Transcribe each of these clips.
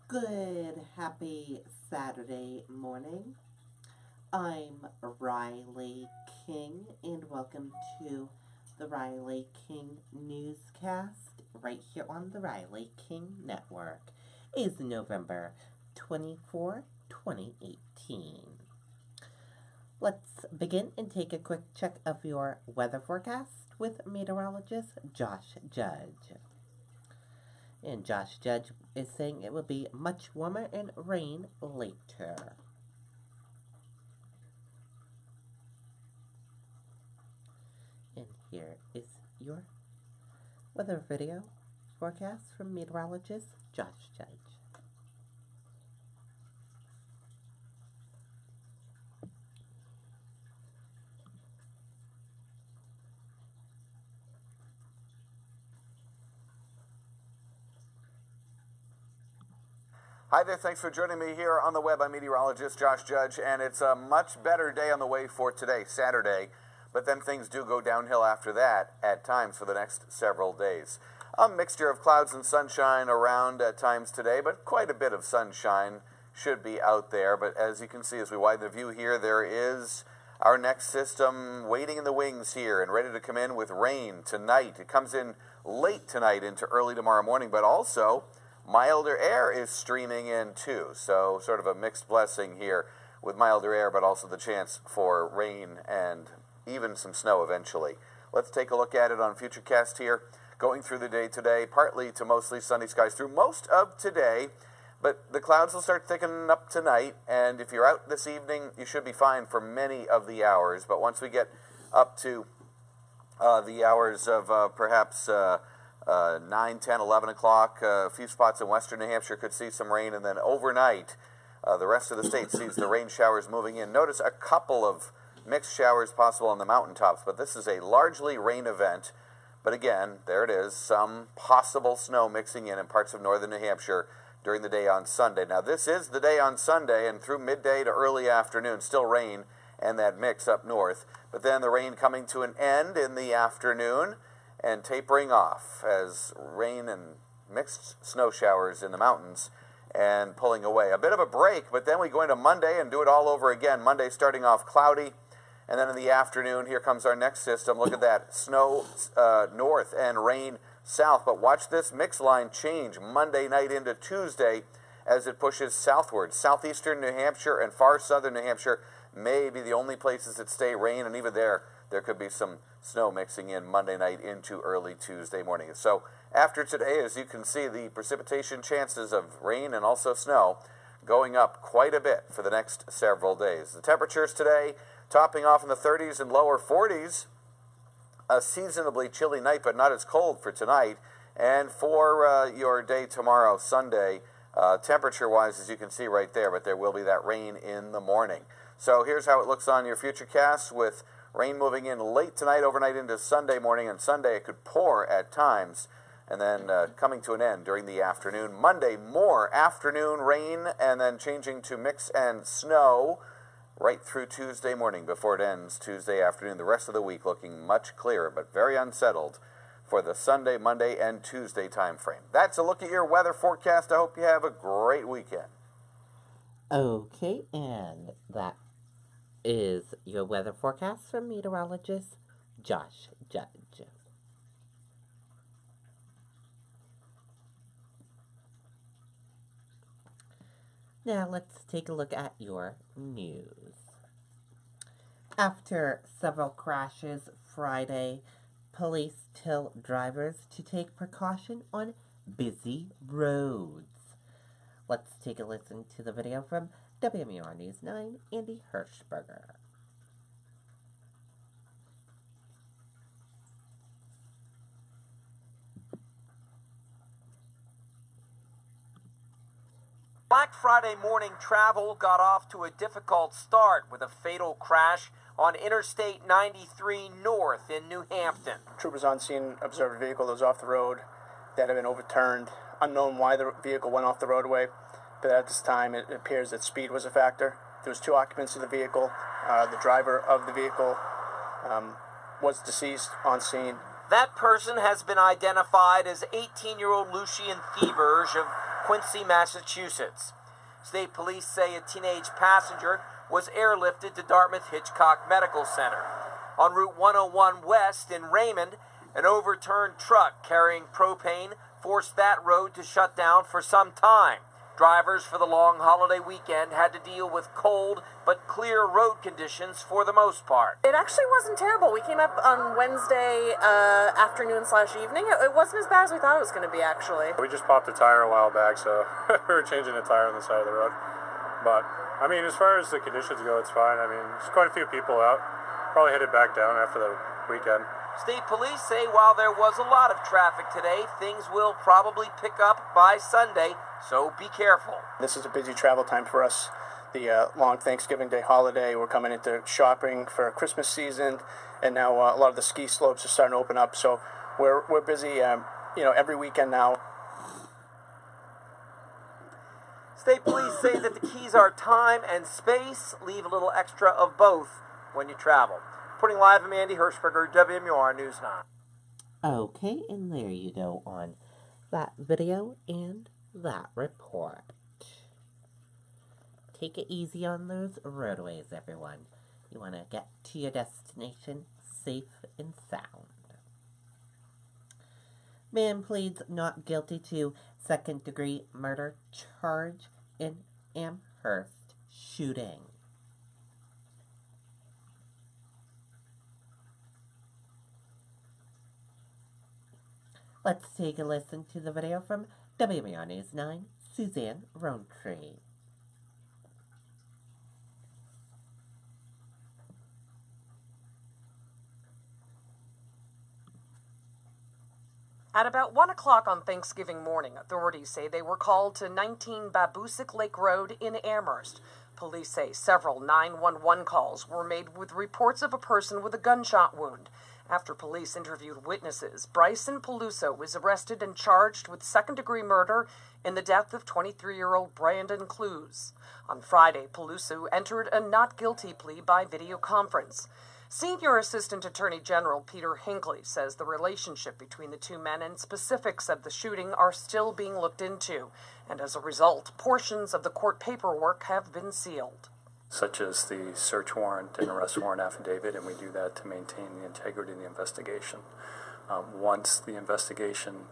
Good, happy Saturday morning. I'm Riley King, and welcome to the Riley King Newscast right here on the Riley King Network. It is November 24, 2018. Let's begin and take a quick check of your weather forecast with meteorologist Josh Judge. And Josh Judge is saying it will be much warmer and rain later. And here is your weather video forecast from meteorologist Josh Judge. Hi there, thanks for joining me here on the web. I'm meteorologist Josh Judge, and it's a much better day on the way for today, Saturday, but then things do go downhill after that at times for the next several days. A mixture of clouds and sunshine around at times today, but quite a bit of sunshine should be out there. But as you can see, as we widen the view here, there is our next system waiting in the wings here and ready to come in with rain tonight. It comes in late tonight into early tomorrow morning, but also milder air is streaming in too, so sort of a mixed blessing here with milder air, but also the chance for rain and even some snow eventually. Let's take a look at it on Futurecast here. Going through the day today, partly to mostly sunny skies through most of today, but the clouds will start thickening up tonight, and if you're out this evening, you should be fine for many of the hours. But once we get up to the hours of perhaps 9, 10, 11 o'clock. A few spots in western New Hampshire could see some rain, and then overnight, the rest of the state sees the rain showers moving in. Notice a couple of mixed showers possible on the mountaintops, but this is a largely rain event. But again, there it is, some possible snow mixing in parts of northern New Hampshire during the day on Sunday. Now, this is the day on Sunday, and through midday to early afternoon, still rain and that mix up north. But then the rain coming to an end in the afternoon and tapering off as rain and mixed snow showers in the mountains and pulling away. A bit of a break, but then we go into Monday and do it all over again. Monday starting off cloudy, and then in the afternoon, here comes our next system. Look at that, snow north and rain south. But watch this mix line change Monday night into Tuesday as it pushes southward. Southeastern New Hampshire and far southern New Hampshire may be the only places that stay rain, and even there could be some snow mixing in Monday night into early Tuesday morning. So after today, as you can see, the precipitation chances of rain and also snow going up quite a bit for the next several days. The temperatures today topping off in the 30s and lower 40s. A seasonably chilly night, but not as cold for tonight. And for your day tomorrow, Sunday, temperature-wise, as you can see right there, but there will be that rain in the morning. So here's how it looks on your Futurecast with rain moving in late tonight, overnight into Sunday morning, and Sunday it could pour at times, and then coming to an end during the afternoon. Monday, more afternoon rain, and then changing to mix and snow right through Tuesday morning before it ends Tuesday afternoon. The rest of the week looking much clearer, but very unsettled for the Sunday, Monday, and Tuesday time frame. That's a look at your weather forecast. I hope you have a great weekend. Okay, and that is your weather forecast from meteorologist Josh Judge. Now let's take a look at your news. After several crashes Friday, police tell drivers to take precaution on busy roads. Let's take a listen to the video from WMUR News 9, Andy Hirschberger. Black Friday morning travel got off to a difficult start with a fatal crash on Interstate 93 North in New Hampton. Troopers on scene observed a vehicle that was off the road that had been overturned. Unknown why the vehicle went off the roadway, but at this time it appears that speed was a factor. There was 2 occupants of the vehicle. The driver of the vehicle was deceased on scene. That person has been identified as 18-year-old Lucien Thieberge of Quincy, Massachusetts. State police say a teenage passenger was airlifted to Dartmouth Hitchcock Medical Center. On Route 101 West in Raymond, an overturned truck carrying propane forced that road to shut down for some time. Drivers for the long holiday weekend had to deal with cold but clear road conditions for the most part. It actually wasn't terrible. We came up on Wednesday afternoon/evening. It wasn't as bad as we thought it was going to be, actually. We just popped a tire a while back, so we were changing a tire on the side of the road. But, I mean, as far as the conditions go, it's fine. I mean, there's quite a few people out. Probably headed back down after the weekend. State police say while there was a lot of traffic today, things will probably pick up by Sunday, so be careful. This is a busy travel time for us. The long Thanksgiving Day holiday, we're coming into shopping for Christmas season, and now a lot of the ski slopes are starting to open up, so we're busy every weekend now. State police say that the keys are time and space. Leave a little extra of both when you travel. Reporting live, I'm Andy Hirschberger, WMUR News 9. Okay, and there you go on that video and that report. Take it easy on those roadways, everyone. You want to get to your destination safe and sound. Man pleads not guilty to second-degree murder charge in Amherst shooting. Let's take a listen to the video from WMUR News 9, Suzanne Rowntree. At about 1 o'clock on Thanksgiving morning, authorities say they were called to 19 Babusick Lake Road in Amherst. Police say several 911 calls were made with reports of a person with a gunshot wound. After police interviewed witnesses, Bryson Peluso was arrested and charged with second-degree murder in the death of 23-year-old Brandon Clues. On Friday, Peluso entered a not guilty plea by video conference. Senior Assistant Attorney General Peter Hinckley says the relationship between the two men and specifics of the shooting are still being looked into, and as a result, portions of the court paperwork have been sealed. Such as the search warrant and arrest warrant affidavit, and we do that to maintain the integrity of the investigation. Once the investigation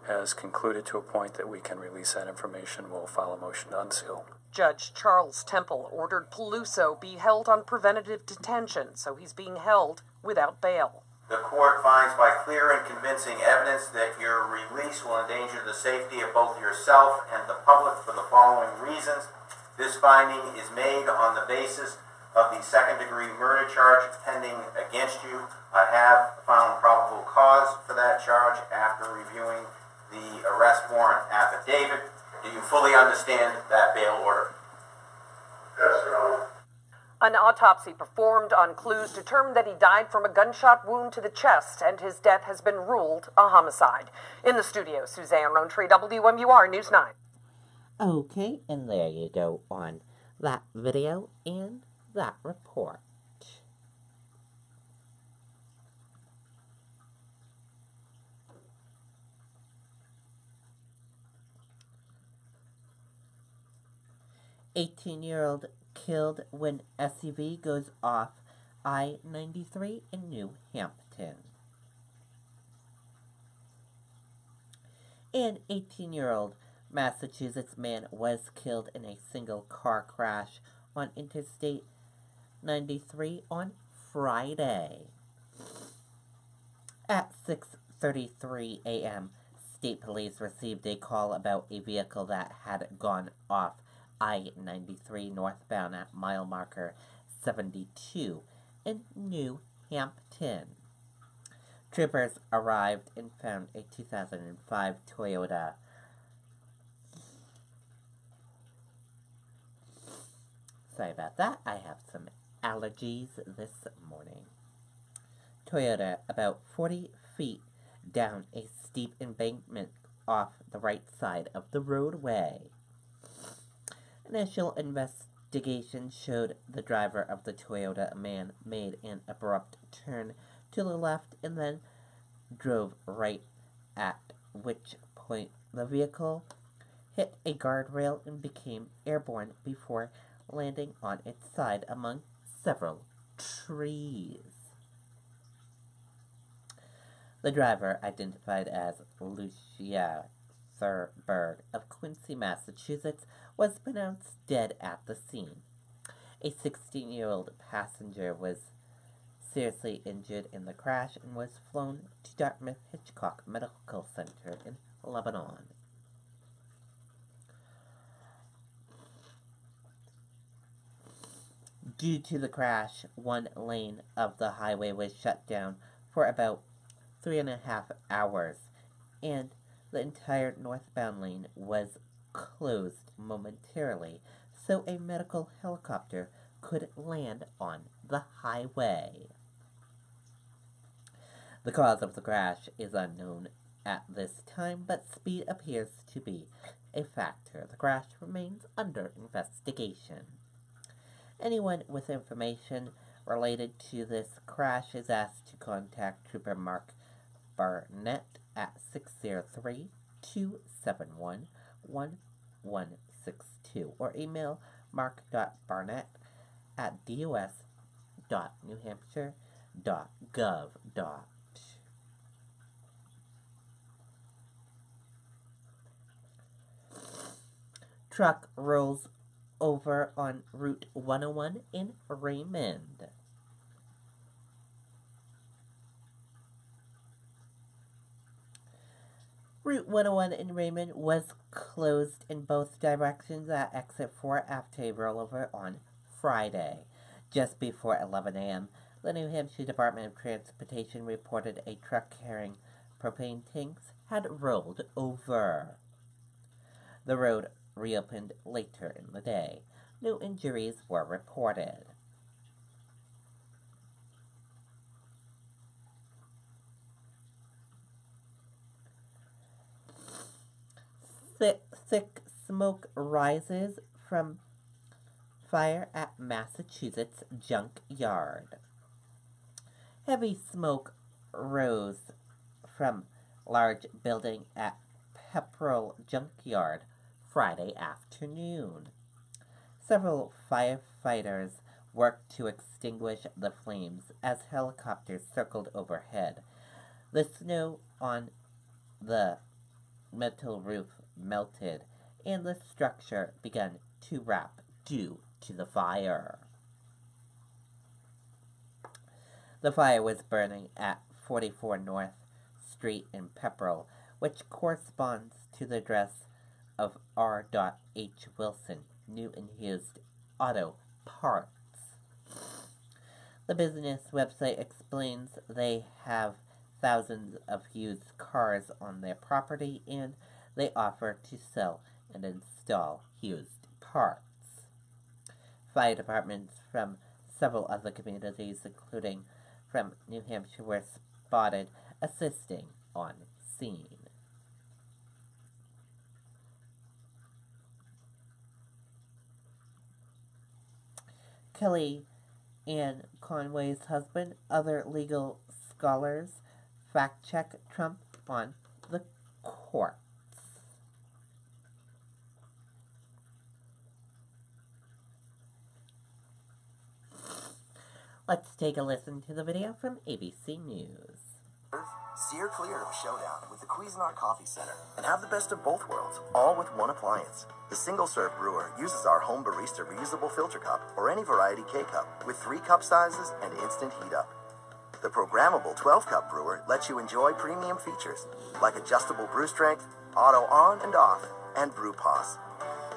has concluded to a point that we can release that information, we'll file a motion to unseal. Judge Charles Temple ordered Peluso be held on preventative detention, so he's being held without bail. The court finds by clear and convincing evidence that your release will endanger the safety of both yourself and the public for the following reasons. This finding is made on the basis of the second-degree murder charge pending against you. I have found probable cause for that charge after reviewing the arrest warrant affidavit. Do you fully understand that bail order? Yes, Your Honor. An autopsy performed on Clues determined that he died from a gunshot wound to the chest, and his death has been ruled a homicide. In the studio, Suzanne Rowntree, WMUR News 9. Okay, and there you go on that video and that report. "18-year-old killed when SUV goes off I-93 in New Hampton." An 18-year-old Massachusetts man was killed in a single car crash on Interstate 93 on Friday. At 6:33 a.m., state police received a call about a vehicle that had gone off I-93 northbound at mile marker 72 in New Hampton. Troopers arrived and found a 2005 Toyota Sorry about that. I have some allergies this morning. Toyota about 40 feet down a steep embankment off the right side of the roadway. Initial investigation showed the driver of the Toyota, a man, made an abrupt turn to the left and then drove right, at which point the vehicle hit a guardrail and became airborne before landing on its side among several trees. The driver, identified as Lucia Thurberg of Quincy, Massachusetts, was pronounced dead at the scene. A 16-year-old passenger was seriously injured in the crash and was flown to Dartmouth Hitchcock Medical Center in Lebanon. Due to the crash, one lane of the highway was shut down for about 3.5 hours, and the entire northbound lane was closed momentarily so a medical helicopter could land on the highway. The cause of the crash is unknown at this time, but speed appears to be a factor. The crash remains under investigation. Anyone with information related to this crash is asked to contact Trooper Mark Barnett at 603-271-1162 or email mark.barnett@dus.newhampshire.gov. Truck rolls over on Route 101 in Raymond. Route 101 in Raymond was closed in both directions at exit 4 after a rollover on Friday. Just before 11 a.m., the New Hampshire Department of Transportation reported a truck carrying propane tanks had rolled over. The road reopened later in the day. No injuries were reported. Thick smoke rises from fire at Massachusetts junkyard. Heavy smoke rose from large building at Pepperell Junkyard Friday afternoon. Several firefighters worked to extinguish the flames as helicopters circled overhead. The snow on the metal roof melted, and the structure began to wrap due to the fire. The fire was burning at 44 North Street in Pepperell, which corresponds to the address of R.H. Wilson, new and used auto parts. The business website explains they have thousands of used cars on their property and they offer to sell and install used parts. Fire departments from several other communities, including from New Hampshire, were spotted assisting on scene. Kelly Ann Conway's husband, other legal scholars fact-check Trump on the courts. Let's take a listen to the video from ABC News. Steer clear of showdown with the Cuisinart Coffee Center and have the best of both worlds, all with one appliance. The single-serve brewer uses our home barista reusable filter cup or any variety K-cup with 3 cup sizes and instant heat up. The programmable 12-cup brewer lets you enjoy premium features like adjustable brew strength, auto on and off, and brew pause.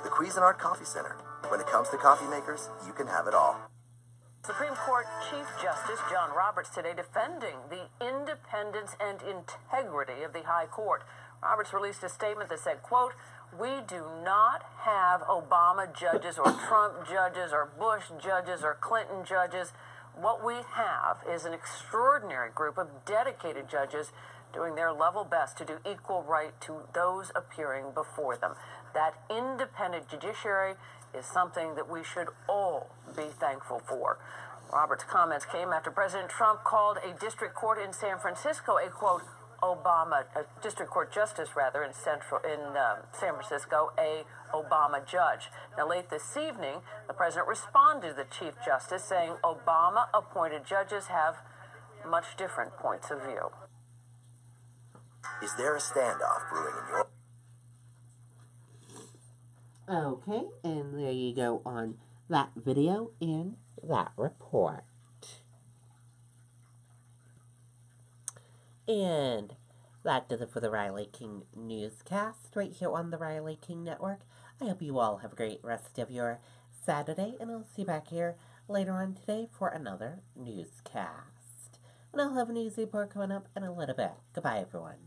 The Cuisinart Coffee Center. When it comes to coffee makers, you can have it all. Supreme Court Chief Justice John Roberts today defending the independence and integrity of the High Court. Roberts released a statement that said, quote, "We do not have Obama judges or Trump judges or Bush judges or Clinton judges. What we have is an extraordinary group of dedicated judges doing their level best to do equal right to those appearing before them. That independent judiciary is something that we should all be thankful for." Roberts' comments came after President Trump called a district court in San Francisco a, quote, Obama, district court justice rather, in San Francisco, a Obama judge. Now, late this evening, the president responded to the Chief Justice, saying Obama-appointed judges have much different points of view. Is there a standoff brewing in your... Okay, and there you go on that video and that report. And that does it for the Riley King Newscast right here on the Riley King Network. I hope you all have a great rest of your Saturday, and I'll see you back here later on today for another newscast. And I'll have a news report coming up in a little bit. Goodbye, everyone.